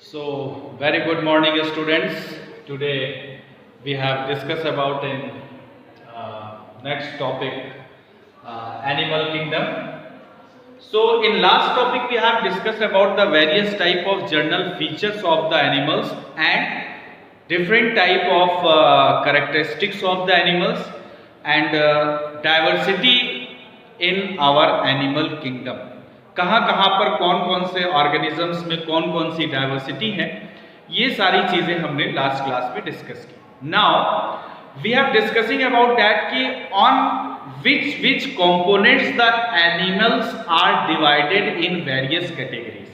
So, very good morning, students. Today we have discussed about in next topic, animal kingdom. So, in last topic we have discussed about the various type of general features of the animals and different type of characteristics of the animals and diversity in our animal kingdom. कहाँ कहाँ पर कौन कौन से organisms में कौन कौन सी diversity है, ये सारी चीजें हमने लास्ट क्लास में डिस्कस की. Now we have discussing about that कि on which components the animals are divided in various categories.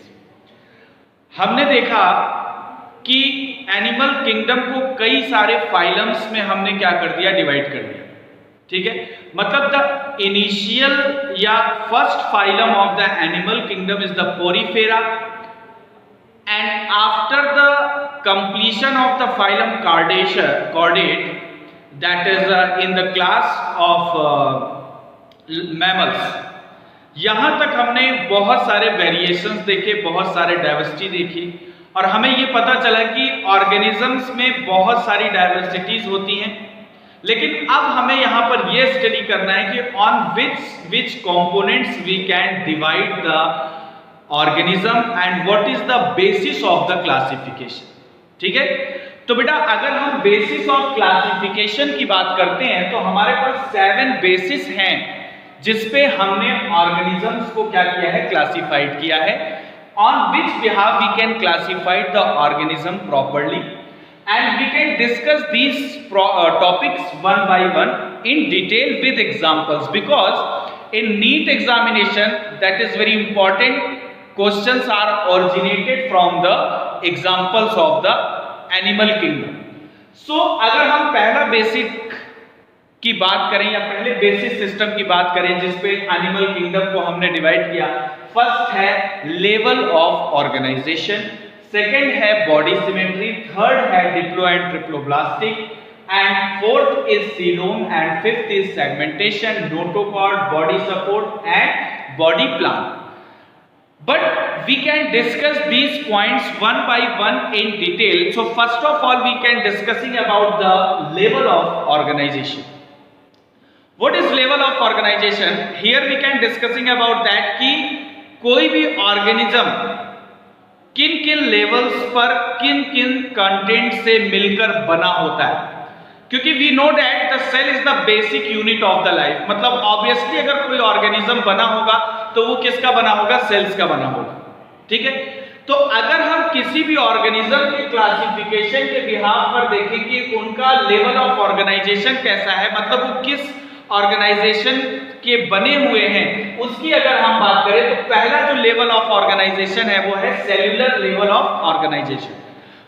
हमने देखा कि एनिमल किंगडम को कई सारे फाइलम्स में हमने क्या कर दिया, डिवाइड कर दिया. ठीक है, मतलब द इनिशियल या first phylum of the animal kingdom is the Porifera and after the completion of the phylum chordate that is in the class of mammals. यहां तक हमने बहुत सारे वेरिएशंस देखे, बहुत सारे डाइवर्सिटी देखी और हमें ये पता चला कि ऑर्गेनिजम्स में बहुत सारी डाइवर्सिटीज होती हैं. लेकिन अब हमें यहां पर यह स्टडी करना है कि on which components we can divide the organism and what is the basis of the classification. ठीक है, तो बेटा अगर हम बेसिस ऑफ क्लासिफिकेशन की बात करते हैं तो हमारे पास 7 बेसिस हैं जिसपे हमने ऑर्गेनिजम्स को क्या किया है, क्लासिफाइड किया है. On which behalf we can classified the organism properly and we can discuss these topics one by one in detail with examples, because in NEET examination that is very important, questions are originated from the examples of the animal kingdom. So अगर हम पहला basic की बात करें या पहले basic system की बात करें जिसपे एनिमल किंगडम को हमने डिवाइड किया, फर्स्ट है लेवल ऑफ ऑर्गेनाइजेशन, सेकेंड है बॉडी सिमेट्री, थर्ड है diplo and triploblastic and fourth is coelom and fifth is segmentation, notochord, body support and body plan. But we can discuss these points one by one in detail. So first of all we can discussing about the level of organisation. What is level of organisation? Here we can discussing about that कि कोई भी organism किन किन levels पर किन किन content से मिलकर बना होता है. क्योंकि we know that the cell is the basic unit of the life. मतलब ऑब्वियसली अगर कोई ऑर्गेनिज्म बना होगा तो वो किसका बना होगा, सेल्स का बना होगा. ठीक है, तो अगर हम किसी भी ऑर्गेनिज्म के क्लासिफिकेशन के बिहाफ पर देखें कि उनका लेवल ऑफ ऑर्गेनाइजेशन कैसा है, मतलब वो किस ऑर्गेनाइजेशन के बने हुए हैं, उसकी अगर हम बात करें तो पहला जो लेवल ऑफ ऑर्गेनाइजेशन है वो है सेल्यूलर लेवल ऑफ ऑर्गेनाइजेशन.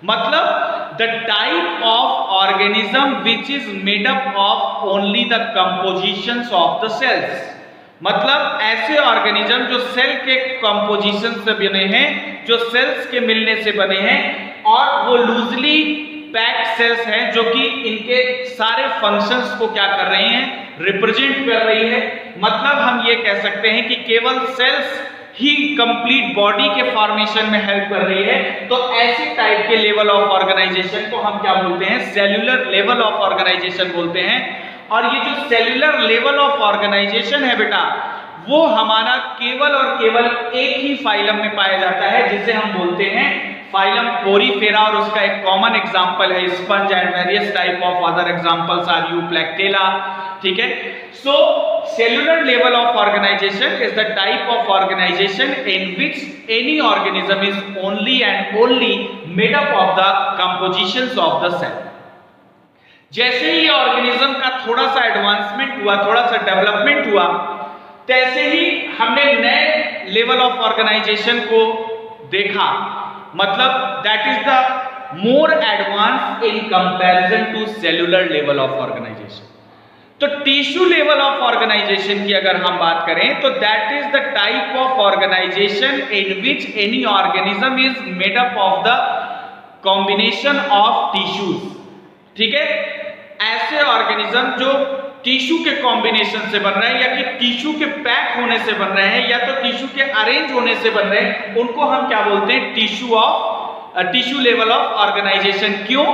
मतलब the type of organism which is made up of only the compositions of the cells. मतलब ऐसे ऑर्गेनिज्म जो सेल के कंपोजिशन से बने हैं, जो सेल्स के मिलने से बने हैं और वो लूजली पैक्ड सेल्स हैं जो कि इनके सारे फंक्शंस को क्या कर रही हैं, रिप्रेजेंट कर रही है. मतलब हम ये कह सकते हैं कि केवल सेल्स ही कंप्लीट बॉडी के फॉर्मेशन में हेल्प कर रही है. तो ऐसे टाइप के लेवल ऑफ ऑर्गेनाइजेशन को हम क्या बोलते हैं, सेल्यूलर लेवल ऑफ ऑर्गेनाइजेशन बोलते हैं. और ये जो सेल्यूलर लेवल ऑफ ऑर्गेनाइजेशन है बेटा, वो हमारा केवल और केवल एक ही फाइलम में पाया जाता है जिसे हम बोलते हैं फाइलम पोरीफेरा. और उसका एक कॉमन एग्जांपल है sponge and various type of other examples are euplectella. ठीक है, so cellular level of organization is the type of organisation in which any organism is only and only made up of the compositions of the cell. जैसे ही organism का थोड़ा सा advancement हुआ, थोड़ा सा डेवलपमेंट हुआ, तैसे ही हमने नए लेवल ऑफ ऑर्गेनाइजेशन को देखा. मतलब that is the more advance in comparison to cellular level of organisation. तो टिश्यू लेवल ऑफ ऑर्गेनाइजेशन की अगर हम बात करें तो that is the type of organisation in which any organism is made up of the combination of tissues. ठीक है, ऐसे ऑर्गेनिज्म जो टिश्यू के कॉम्बिनेशन से बन रहे हैं या कि टिश्यू के पैक होने से बन रहे हैं या तो टिश्यू के अरेंज होने से बन रहे हैं, उनको हम क्या बोलते हैं, tissue of tissue level of organisation. क्यों?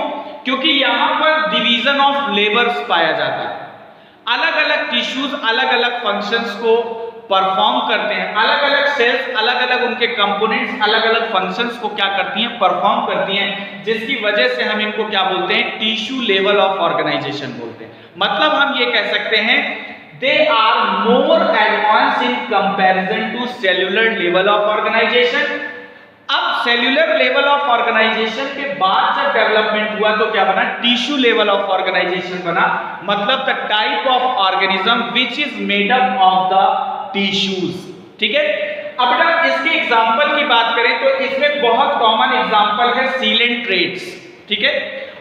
क्योंकि यहाँ पर डिवीजन ऑफ लेबर्स पाया जाता है। अलग अलग टिश्यूज अलग अलग फंक्शंस को परफॉर्म करते हैं, अलग अलग सेल्स अलग अलग उनके कंपोनेंट्स अलग अलग फंक्शंस को क्या करती हैं, परफॉर्म करती हैं, जिसकी वजह से हम इनको क्या बोलते हैं, टिश्यू लेवल ऑफ ऑर्गेनाइजेशन बोलते हैं। मतलब हम ये कह सकते हैं they are more advance in comparison to cellular level of organisation. अब सेल्यूलर लेवल ऑफ ऑर्गेनाइजेशन के बाद जब डेवलपमेंट हुआ तो क्या बना, टिश्यू लेवल ऑफ ऑर्गेनाइजेशन बना। मतलब the type of organism which is made up of the tissues. ठीक है, अब अगर इसके एग्जांपल की बात करें तो इसमें बहुत कॉमन एग्जांपल है सीलेंट ट्रेट्स। ठीक है,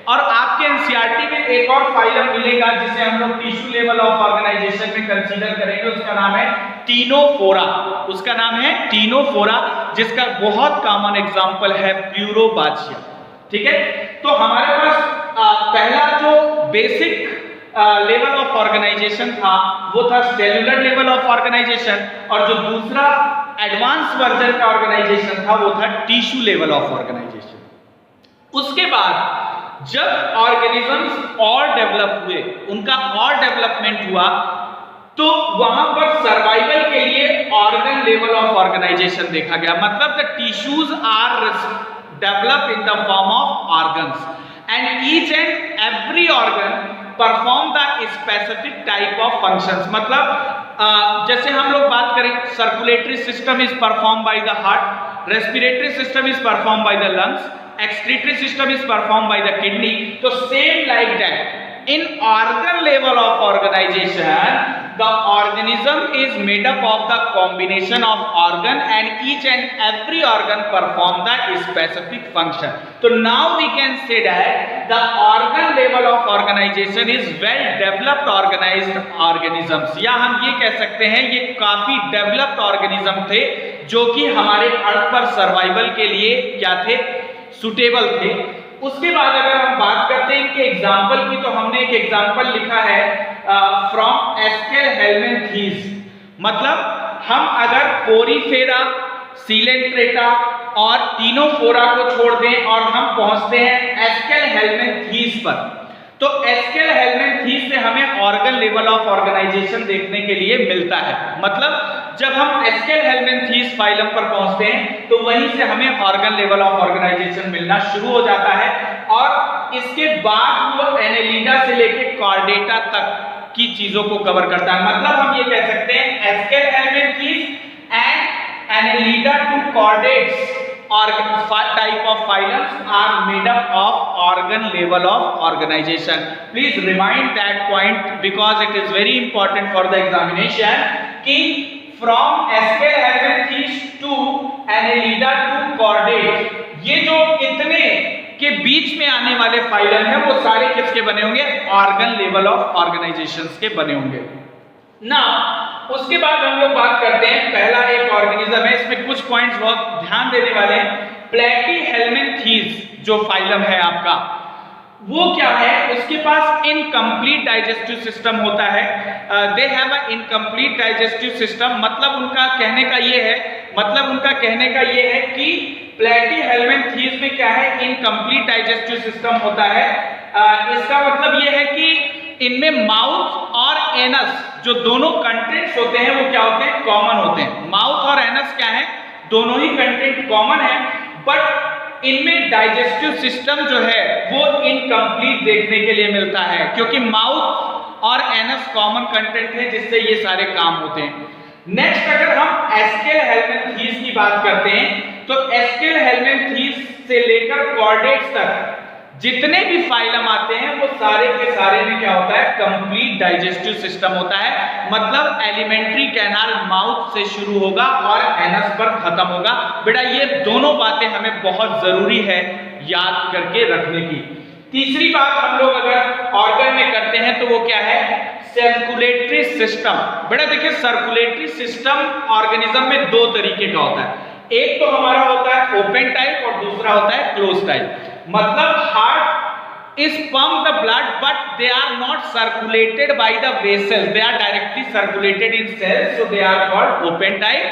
और आपके एनसीईआरटी में एक और फाइलम मिलेगा जिसे हम लोग टिश्यू लेवल ऑफ ऑर्गेनाइजेशन में कंसीडर करेंगे, उसका नाम है टीनोफोरा। उसका नाम है टीनोफोरा, जिसका बहुत कॉमन एग्जांपल है प्यूरोबाचिया। ठीक है, तो हमारे पास पहला जो बेसिक लेवल ऑफ ऑर्गेनाइजेशन था वो था सेल्यूलर लेवल ऑफ ऑर्गेनाइजेशन, और जो दूसरा एडवांस वर्जन का ऑर्गेनाइजेशन था वो था टिश्यू लेवल ऑफ ऑर्गेनाइजेशन। उसके बाद जब ऑर्गेनिजम्स और डेवलप हुए, उनका और डेवलपमेंट हुआ, तो वहां पर सर्वाइवल के लिए ऑर्गन लेवल ऑफ ऑर्गेनाइजेशन देखा गया। मतलब the tissues are develop in the form of organs and each and every organ perform the specific type of functions. मतलब जैसे हम लोग बात करें, circulatory system is perform by the heart, respiratory system is perform by the lungs, excretory system is performed by the kidney. So same like that in organ level of organization, the organism is made up of the combination of organ and each and every organ perform the specific function. So now we can say that the organ level of organization is well developed organized organisms, या हम ये कह सकते हैं ये काफी developed organism थे जो कि हमारे अर्थ पर सर्वाइवल के लिए क्या थे, सुटेबल थे। उसके बाद अगर हम बात करते हैं इनके एग्जाम्पल की, तो हमने एक एग्जाम्पल लिखा है फ्रॉम एस्केलहेल्मिन्थीज। मतलब हम अगर पोरीफेरा, सीलेंट्रेटा और टीनोफोरा को छोड़ दें और हम पहुंचते हैं एस्केलहेल्मिन्थीज पर, तो एस्केलहेल्मिन्थीज से हमें ऑर्गन लेवल ऑफ ऑर्गेनाइजेशन देखने के लिए मिलता है। मतलब जब हम एस्केलहेल्मिन्थीज फाइलम पर पहुंचते हैं तो वहीं से हमें ऑर्गन लेवल ऑफ ऑर्गेनाइजेशन मिलना शुरू हो जाता है, और इसके बाद वो एनेलिडा से लेके कॉर्डेटा तक की चीजों को कवर करता है। मतलब हम ये कह सकते हैं aschelminthes and annelida to chordates or type of phylums are made up of organ level of organization. Please remind that point because it is very important for the examination कि from एस्केलहेल्मिन्थीज to annelida to chordate, ये जो इतने के बीच में आने वाले phylum हैं वो सारे किसके बने होंगे, ऑर्गन लेवल ऑफ ऑर्गेनाइजेशंस के बने होंगे ना। उसके बाद हम लोग बात करते हैं, पहला एक ऑर्गेनिज्म है, इसमें कुछ पॉइंट्स बहुत ध्यान देने वाले हैं। प्लेटीहेल्मिन्थीज जो फाइलम है आपका, वो क्या है, उसके पास इनकम्प्लीट डाइजेस्टिव सिस्टम होता है। They have a incomplete digestive system. मतलब उनका कहने का ये है कि प्लेटीहेल्मिन्थीज में क्या है, इनकम्प्लीट डाइजेस्टिव सिस्टम होता है। इसका मतलब ये है कि इनमें माउथ और एनस जो दोनों कंटेंट्स होते हैं वो क्या होते हैं, कॉमन होते हैं। माउथ और एनस क्या है, दोनों ही कंटेंट कॉमन है, बट इनमें डाइजेस्टिव सिस्टम जो है वो इनकम्प्लीट देखने के लिए मिलता है, क्योंकि माउथ और एनस कॉमन कंटेंट है जिससे ये सारे काम होते हैं। नेक्स्ट अगर हम एस्केलहेल्मिन्थीज की बात करते हैं तो एस्केलहेल्मिन्थीज से लेकर कॉर्डेट्स तक जितने भी फाइलम आते हैं वो सारे के सारे में क्या होता है, कंप्लीट डाइजेस्टिव सिस्टम होता है। मतलब एलिमेंट्री कैनाल माउथ से शुरू होगा और एनस पर खत्म होगा। बेटा ये दोनों बातें हमें बहुत जरूरी है याद करके रखने की। तीसरी बात हम लोग अगर ऑर्गन में करते हैं तो वो क्या है, सर्कुलेटरी सिस्टम। बेटा देखिए सर्कुलेटरी सिस्टम ऑर्गेनिज्म में दो तरीके का होता है, एक तो हमारा होता है ओपन टाइप और दूसरा होता है क्लोज टाइप। मतलब heart is pump the blood but they are not circulated by the vessels, they are directly circulated in cells, so they are called open type.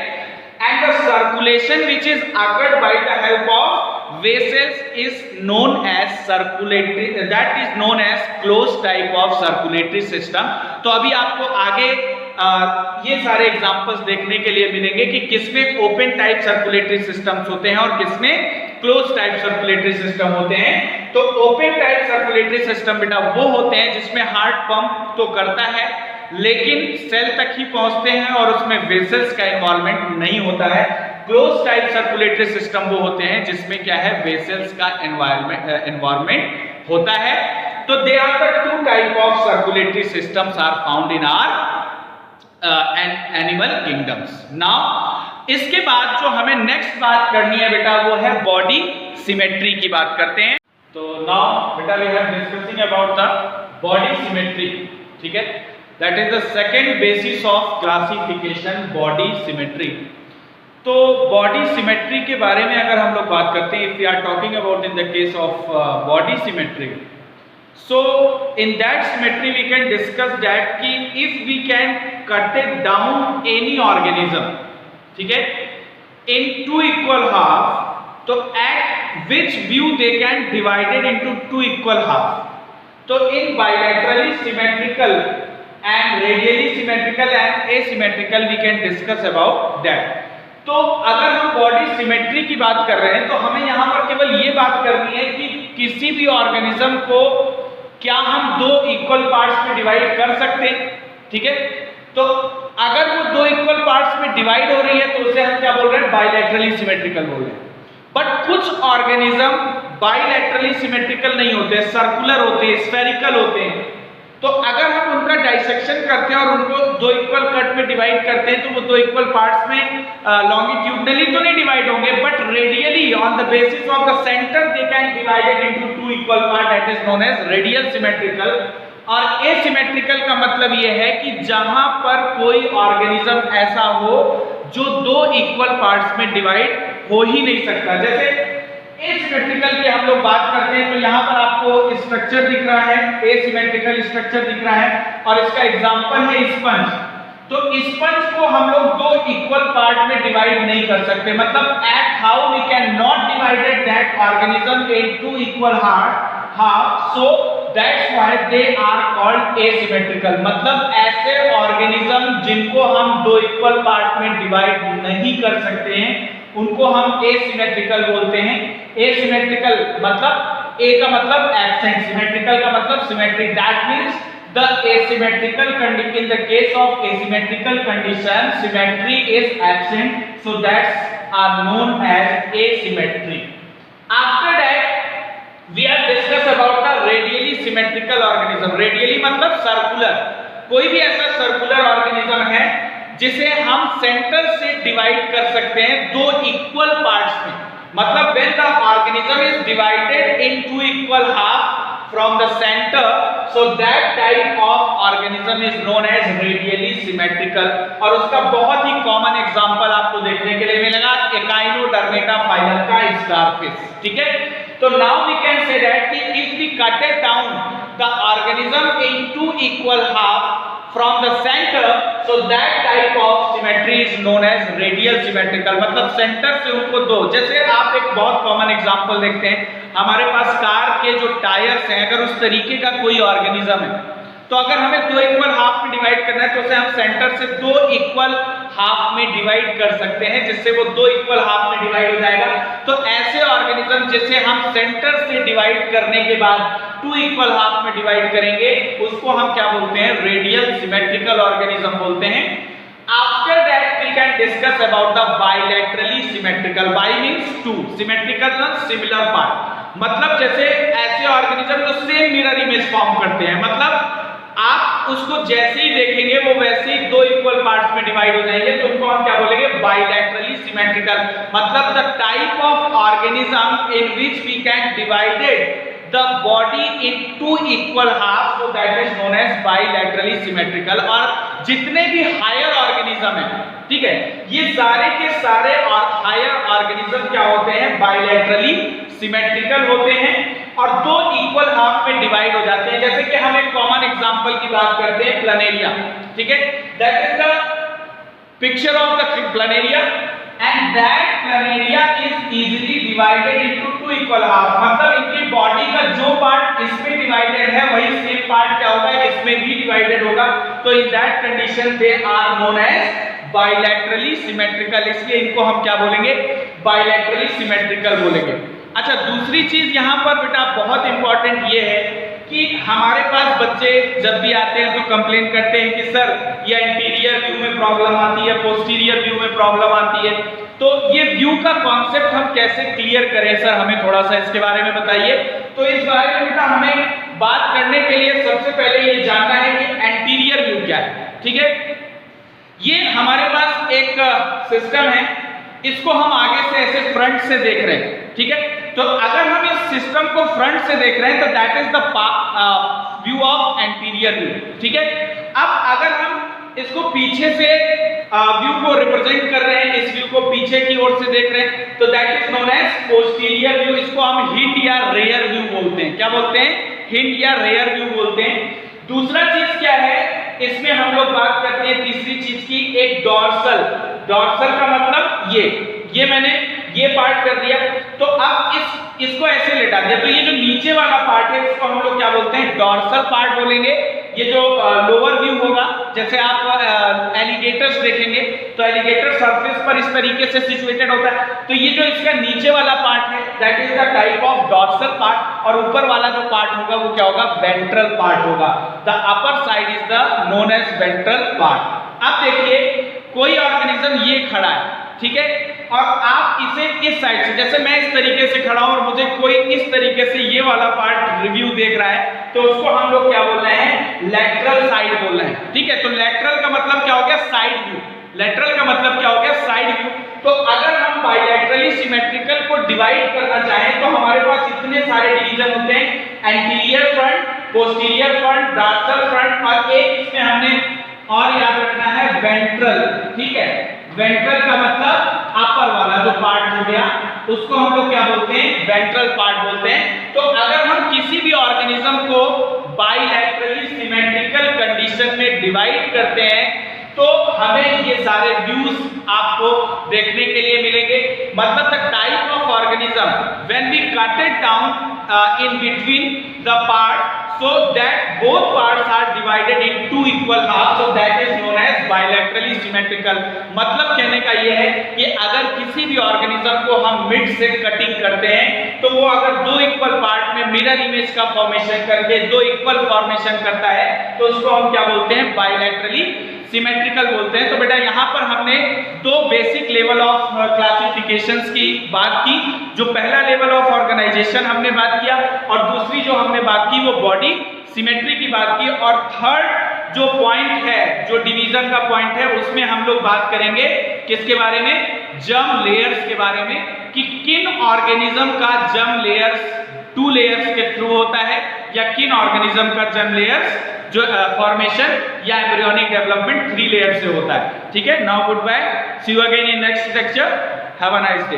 And the circulation which is occurred by the help of vessels is known as circulatory, that is known as closed type of circulatory system. तो अभी आपको आगे ये सारे examples देखने के लिए मिलेंगे कि किसमें ओपन टाइप सर्कुलेटरी सिस्टम्स होते हैं और किसमें क्लोज टाइप सर्कुलेटरी सिस्टम होते हैं। तो ओपन टाइप सर्कुलेटरी सिस्टम बेटा वो होते हैं जिसमें हार्ट पंप तो करता है लेकिन सेल तक ही पहुंचते हैं और उसमें वेसल्स का इन्वॉल्वमेंट नहीं होता है। क्लोज टाइप सर्कुलेटरी सिस्टम वो होते हैं जिसमें क्या है, वेसल्स का इन्वॉल्वमेंट होता है। तो there are the two type of circulatory systems are found in our animal kingdoms. Now इसके बाद जो हमें नेक्स्ट बात करनी है बेटा वो है बॉडी सिमेट्री की बात करते हैं। तो नाउ बेटा we are discussing about the body symmetry, ठीक है। That is the second basis of classification, body symmetry. तो बॉडी सिमेट्री के बारे में अगर हम लोग बात करते हैं, if we are talking about in the case of body symmetry, so in that symmetry we can discuss that कि if we can cut it down any organism, ठीक है, in two equal half, तो at which view they can divided into two equal half. तो in bilaterally symmetrical and radially symmetrical and asymmetrical we can discuss about that. तो अगर हम body symmetry की बात कर रहे हैं तो हमें यहाँ पर केवल ये बात करनी है कि किसी भी ऑर्गेनिज्म को क्या हम दो इक्वल पार्ट्स में डिवाइड कर सकते हैं, ठीक है। तो अगर वो दो इक्वल पार्ट्स में डिवाइड हो रही है तो उसे हम क्या बोल रहे हैं, बाइलैटरली सिमेट्रिकल बोल रहे हैं। बट कुछ ऑर्गेनिज्म बाइलैटरली सिमेट्रिकल नहीं होते, सर्कुलर होते हैं, स्फेरिकल होते हैं। तो अगर हम उनका डाइसेक्शन करते हैं और उनको दो इक्वल कट में डिवाइड करते हैं तो वो दो इक्वल पार्ट्स में लॉन्गिट्यूडनली तो नहीं डिवाइड होंगे but radially on the basis of the centre they can divided into two equal part, that is known as radial symmetrical. और एसिमेट्रिकल का मतलब ये है कि जहां पर कोई ऑर्गेनिज्म ऐसा हो जो दो इक्वल पार्ट्स में डिवाइड हो ही नहीं सकता। जैसे एसिमेट्रिकल की हम लोग बात करते हैं तो यहाँ पर आपको स्ट्रक्चर दिख रहा है, एसिमेट्रिकल स्ट्रक्चर दिख रहा है और इसका एग्जांपल है स्पंज। तो स्पंज को हम लोग दो इक्वल पार्ट में डिवाइड नहीं कर सकते, मतलब at how we can not divided that organism in two equal half, so that's why they are called asymmetrical. मतलब ऐसे ऑर्गेनिज्म जिनको हम दो इक्वल पार्ट में डिवाइड नहीं कर सकते हैं उनको हम एसिमेट्रिकल बोलते हैं। एसिमेट्रिकल मतलब ए का मतलब एब्सेंट, सिमेट्रिकल का मतलब symmetric. That means the asymmetrical condition, in the case of asymmetrical condition symmetry is absent, so that's are known as asymmetry. After that we have discuss about the radially symmetrical organism. Radially मतलब circular, कोई भी ऐसा circular organism है जिसे हम centre से divide कर सकते हैं दो इक्वल पार्ट्स में। मतलब when the organism is divided in two equal half from the centre, so that type of organism is known as radially symmetrical. और उसका बहुत ही कॉमन एग्जांपल आपको देखने के लिए मिलेगा एकाइनोडर्मेटा फाइलम का स्टारफिश, ठीक है। तो now we can say that कि if we cut it down the organism in two equal half from the center, so that type of symmetry is known as radial symmetrical। मतलब centre से उनको दो, जैसे आप एक बहुत कॉमन एग्जांपल देखते हैं, हमारे पास कार के जो टायर्स हैं, अगर उस तरीके का कोई ऑर्गेनिज्म है तो अगर हमें दो इक्वल हाफ में डिवाइड करना है तो उसे हम सेंटर से दो इक्वल हाफ में डिवाइड कर सकते हैं जिससे वो दो इक्वल हाफ में डिवाइड हो जाएगा। तो ऐसे ऑर्गेनिज्म जिसे हम सेंटर से डिवाइड करने के बाद टू इक्वल हाफ में डिवाइड करेंगे उसको हम क्या बोलते हैं, रेडियल सिमेट्रिकल ऑर्गेनिज्म बोलते हैं। After that we can discuss about the bilaterally symmetrical. Bi means two, symmetrical ना सिमिलर पार्ट, मतलब जैसे ऐसे ऑर्गेनिज्म जो सेम मिरर इमेज फॉर्म करते हैं, मतलब आप उसको जैसे ही देखेंगे वो वैसे ही दो इक्वल पार्ट्स में डिवाइड हो जाएंगे, तो उनको हम क्या बोलेंगे, बाइलैटरली सिमेट्रिकल। मतलब the type of organism in which we can divided the body in two equal halves, so that is known as bilaterally symmetrical। और जितने भी हायर ऑर्गेनिज्म हैं, ठीक है, ये सारे के सारे और हायर ऑर्गेनिज्म क्या होते हैं, बाइलैटरली सिमेट्रिकल होते हैं और दो इक्वल हाफ में डिवाइड हो जाते हैं। जैसे कि हम एक कॉमन एग्जांपल की बात करते हैं, प्लनेरिया, ठीक है। That is the picture of the planaria and and that planaria is easily divided into two equal half, मतलब इनकी बॉडी का जो पार्ट इसमें डिवाइडेड है वही सेम पार्ट क्या होगा इसमें भी डिवाइडेड होगा। तो in that condition they are known as bilaterally symmetrical, इसलिए इनको हम क्या बोलेंगे बाइलैटरली सिमेट्रिकल बोलेंगे। अच्छा, दूसरी चीज यहाँ पर बेटा बहुत इंपॉर्टेंट ये है कि हमारे पास बच्चे जब भी आते हैं तो कंप्लेन करते हैं कि सर ये इंटीरियर व्यू में प्रॉब्लम आती है, पोस्टीरियर व्यू में प्रॉब्लम आती है। तो ये व्यू का कॉन्सेप्ट हम कैसे क्लियर करें सर, हमें थोड़ा सा इसके बारे में बताइए। तो इस बारे में बेटा हमें बात करने के लिए सबसे पहले ये जानना है कि एंटीरियर व्यू क्या है। ठीक है, ये हमारे पास एक सिस्टम है, इसको हम आगे से ऐसे फ्रंट से देख रहे हैं। ठीक है, तो अगर हम इस सिस्टम को फ्रंट से देख रहे हैं तो that is the view of anterior view. ठीक है, अब अगर हम इसको पीछे से व्यू को रिप्रेजेंट कर रहे हैं, इस व्यू को पीछे की ओर से देख रहे हैं तो that is known as posterior view. इसको हम हिंड या रेयर व्यू बोलते हैं। क्या बोलते हैं? हिंड या रेयर व्यू बोलते हैं। दूसरा चीज क्या है इसमें हम लोग बात करते हैं तीसरी चीज की, एक डॉर्सल। डॉर्सल का मतलब ये मैंने ये पार्ट कर दिया, तो अब इसको ऐसे लेटा दिया, तो ये जो नीचे वाला पार्ट है इसको हम लोग क्या बोलते हैं डॉर्सल पार्ट बोलेंगे। ये जो लोअर व्यू होगा, जैसे आप एलिगेटर्स देखेंगे तो एलिगेटर सरफेस पर इस तरीके से सिचुएटेड होता है, तो ये जो इसका नीचे वाला पार्ट है that is the type of dorsal part, और ऊपर वाला जो पार्ट होगा वो क्या होगा वेंट्रल पार्ट होगा। The upper side is the known as ventral part. अब देखिए कोई ऑर्गेनिज्म ये खड़ा है, ठीक है, और आप इसे इस साइड से, जैसे मैं इस तरीके से खड़ा हूं और मुझे कोई इस तरीके से ये वाला पार्ट रिव्यू देख रहा है, तो उसको हम लोग क्या बोल रहे हैं लैटरल साइड बोल रहे हैं। ठीक है, तो लैटरल का मतलब क्या हो गया साइड व्यू, लैटरल का मतलब क्या हो गया साइड व्यू। तो अगर हम बाइलैटरली सिमेट्रिकल को डिवाइड करना चाहें तो हमारे पास इतने सारे डिवीजन होते हैं, anterior front, posterior front, dorsal front, और एक इसमें हमने और याद रखना है वेंट्रल। ठीक है, वेंट्रल का मतलब अपर वाला जो पार्ट हो गया उसको हम लोग क्या बोलते हैं वेंट्रल पार्ट बोलते हैं। तो अगर हम किसी भी ऑर्गेनिज्म को बाइलैटरली सिमेट्रिकल कंडीशन में डिवाइड करते हैं तो हमें ये सारे व्यूज आपको देखने के लिए मिलेंगे। मतलब the type of organism when we cut it down in between the part so that both parts are divided in two equal halves, so that is known as bilaterally symmetrical। मतलब कहने का ये है कि अगर किसी भी ऑर्गेनिज्म को हम मिड से कटिंग करते हैं तो वो अगर दो इक्वल पार्ट में मिरर इमेज का फॉर्मेशन करके दो इक्वल फॉर्मेशन करता है तो उसको हम क्या बोलते हैं बाइलैटरली सिमेट्रिकल बोलते हैं। तो बेटा यहाँ पर हमने दो बेसिक लेवल ऑफ क्लासिफिकेशंस की बात की। जो पहला लेवल ऑफ ऑर्गेनाइजेशन हमने बात किया और दूसरी जो हमने बात की वो बॉडी सिमेट्री की बात की, और थर्ड जो पॉइंट है, जो डिवीजन का पॉइंट है, उसमें हम लोग बात करेंगे किसके बारे में, जर्म लेयर्स के बारे में, कि किन ऑर्गेनिज्म का जर्म लेयर्स 2 लेयर्स के थ्रू होता है या किन ऑर्गेनिज्म का जर्म लेयर्स जो फॉर्मेशन या एम्ब्रियोनिक डेवलपमेंट 3 लेयर से होता है। ठीक है, now goodbye, see you again in next lecture, have a nice day.